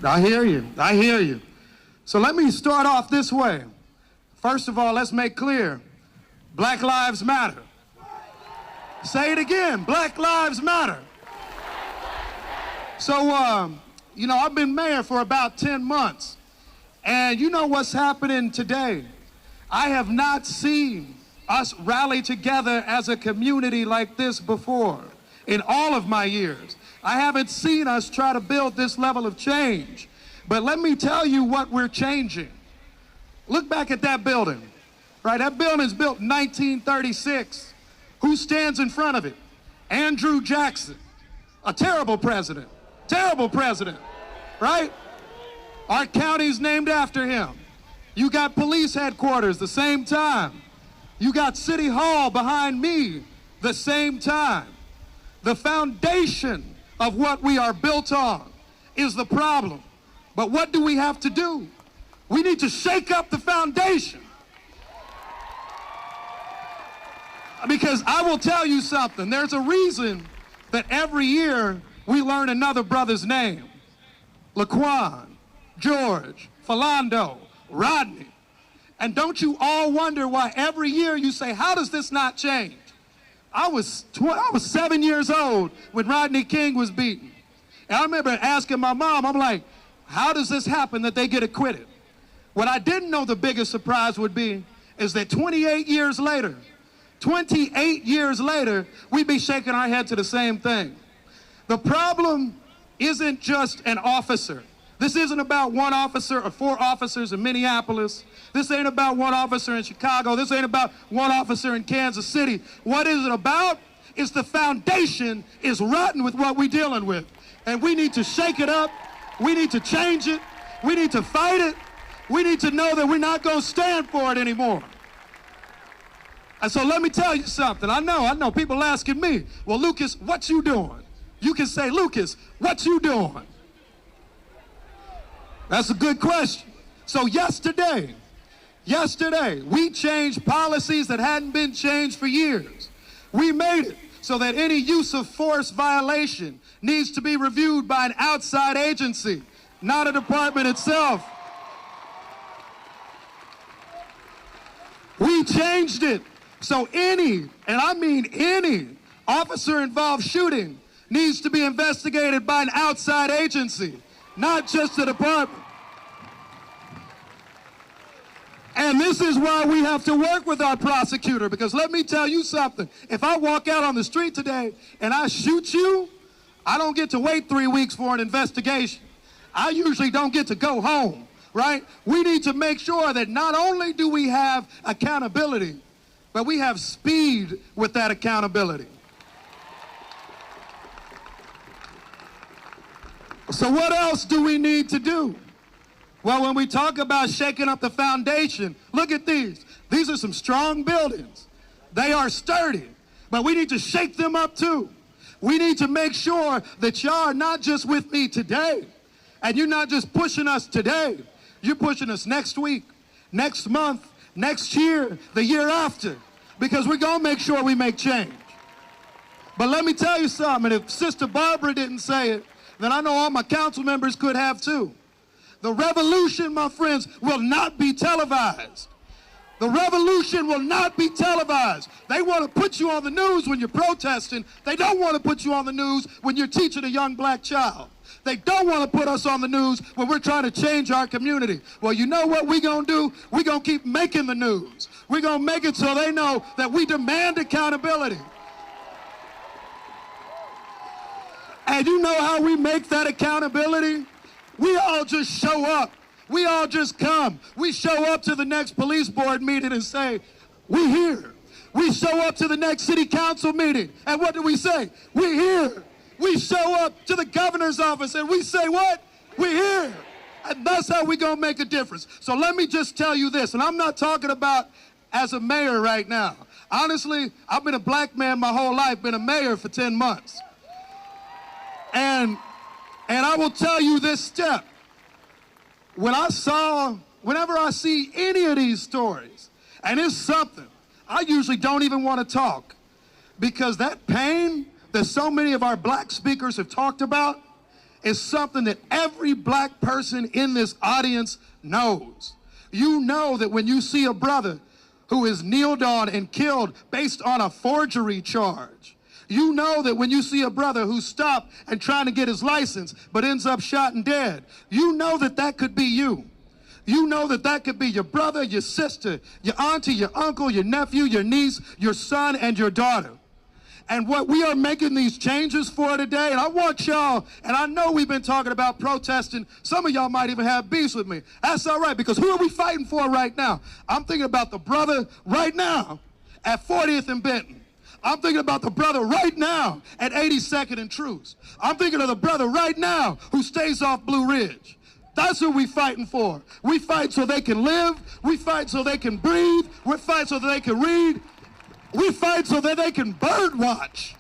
I hear you. I hear you. So let me start off this way. First of all, let's make clear, Black Lives Matter. Say it again, Black Lives Matter. So, I've been mayor for about 10 months. And you know what's happening today? I have not seen us rally together as a community like this before in all of my years. I haven't seen us try to build this level of change. But let me tell you what we're changing. Look back at that building, right? That building's built in 1936. Who stands in front of it? Andrew Jackson, a terrible president, right? Our county's named after him. You got police headquarters the same time. You got City Hall behind me the same time. The foundation of what we are built on is the problem. But what do we have to do? We need to shake up the foundation. Because I will tell you something, there's a reason that every year we learn another brother's name. Laquan, George, Philando, Rodney. And don't you all wonder why every year you say, how does this not change? I was 7 years old when Rodney King was beaten. And I remember asking my mom, I'm like, how does this happen that they get acquitted? What I didn't know the biggest surprise would be is that 28 years later, we'd be shaking our head to the same thing. The problem isn't just an officer. This isn't about one officer or 4 officers in Minneapolis. This ain't about one officer in Chicago. This ain't about one officer in Kansas City. What is it about? Is the foundation is rotten with what we're dealing with. And we need to shake it up. We need to change it. We need to fight it. We need to know that we're not going to stand for it anymore. And so let me tell you something. I know people asking me, well, Lucas, what you doing? You can say, Lucas, what you doing? That's a good question. So yesterday, we changed policies that hadn't been changed for years. We made it so that any use of force violation needs to be reviewed by an outside agency, not a department itself. We changed it so any, and I mean any, officer-involved shooting needs to be investigated by an outside agency, not just the department. And this is why we have to work with our prosecutor, because let me tell you something. If I walk out on the street today and I shoot you, I don't get to wait 3 weeks for an investigation. I usually don't get to go home, right? We need to make sure that not only do we have accountability, but we have speed with that accountability. So what else do we need to do? Well, when we talk about shaking up the foundation, look at these. These are some strong buildings. They are sturdy, but we need to shake them up too. We need to make sure that y'all are not just with me today, and you're not just pushing us today. You're pushing us next week, next month, next year, the year after, because we're going to make sure we make change. But let me tell you something, if Sister Barbara didn't say it, then I know all my council members could have too. The revolution, my friends, will not be televised. The revolution will not be televised. They want to put you on the news when you're protesting. They don't want to put you on the news when you're teaching a young black child. They don't want to put us on the news when we're trying to change our community. Well, you know what we're going to do? We're going to keep making the news. We're going to make it so they know that we demand accountability. And you know how we make that accountability? We all just show up. We all just come. We show up to the next police board meeting and say, we're here. We show up to the next city council meeting, and what do we say? We're here. We show up to the governor's office, and we say what? We're here. And that's how we're going to make a difference. So let me just tell you this, and I'm not talking about as a mayor right now. Honestly, I've been a black man my whole life, been a mayor for 10 months. And I will tell you this step. Whenever I see any of these stories, and it's something, I usually don't even want to talk, because that pain that so many of our black speakers have talked about, is something that every black person in this audience knows. You know that when you see a brother who is kneeled on and killed based on a forgery charge, you know that when you see a brother who's stopped and trying to get his license but ends up shot and dead, you know that that could be you. You know that that could be your brother, your sister, your auntie, your uncle, your nephew, your niece, your son, and your daughter. And what we are making these changes for today, and I want y'all, and I know we've been talking about protesting. Some of y'all might even have beefs with me. That's all right, because who are we fighting for right now? I'm thinking about the brother right now at 40th and Benton. I'm thinking about the brother right now at 82nd and Truce. I'm thinking of the brother right now who stays off Blue Ridge. That's who we fighting for. We fight so they can live. We fight so they can breathe. We fight so that they can read. We fight so that they can bird watch.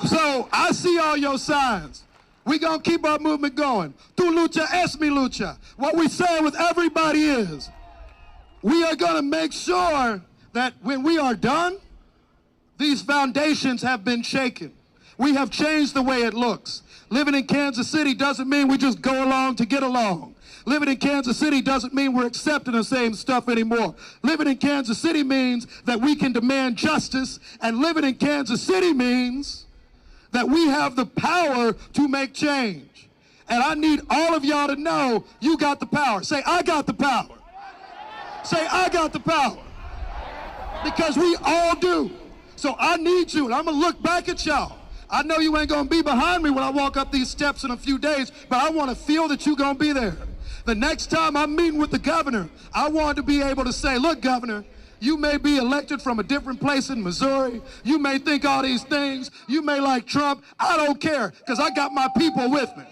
So I see all your signs. We gonna keep our movement going. Tu lucha es mi lucha. What we say with everybody is, we are gonna make sure that when we are done, these foundations have been shaken. We have changed the way it looks. Living in Kansas City doesn't mean we just go along to get along. Living in Kansas City doesn't mean we're accepting the same stuff anymore. Living in Kansas City means that we can demand justice, and living in Kansas City means that we have the power to make change. And I need all of y'all to know you got the power. Say, I got the power. Say, I got the power. Because we all do. So I need you, and I'm going to look back at y'all. I know you ain't going to be behind me when I walk up these steps in a few days, but I want to feel that you're going to be there. The next time I'm meeting with the governor, I want to be able to say, look, governor, you may be elected from a different place in Missouri. You may think all these things. You may like Trump. I don't care, because I got my people with me.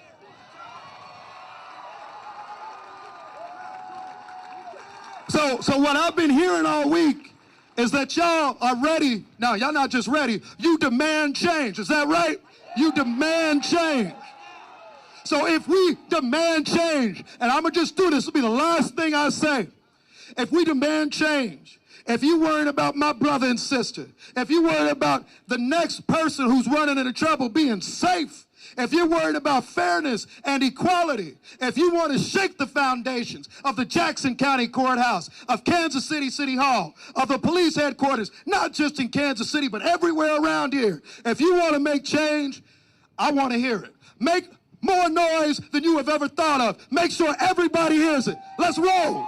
So what I've been hearing all week is that y'all are ready. Now, y'all not just ready. You demand change. Is that right? You demand change. So if we demand change, and I'm going to just do this, will be the last thing I say. If we demand change, if you're worried about my brother and sister, if you're worried about the next person who's running into trouble being safe, if you're worried about fairness and equality, if you want to shake the foundations of the Jackson County Courthouse, of Kansas City City Hall, of the police headquarters, not just in Kansas City, but everywhere around here, if you want to make change, I want to hear it. Make more noise than you have ever thought of. Make sure everybody hears it. Let's roll.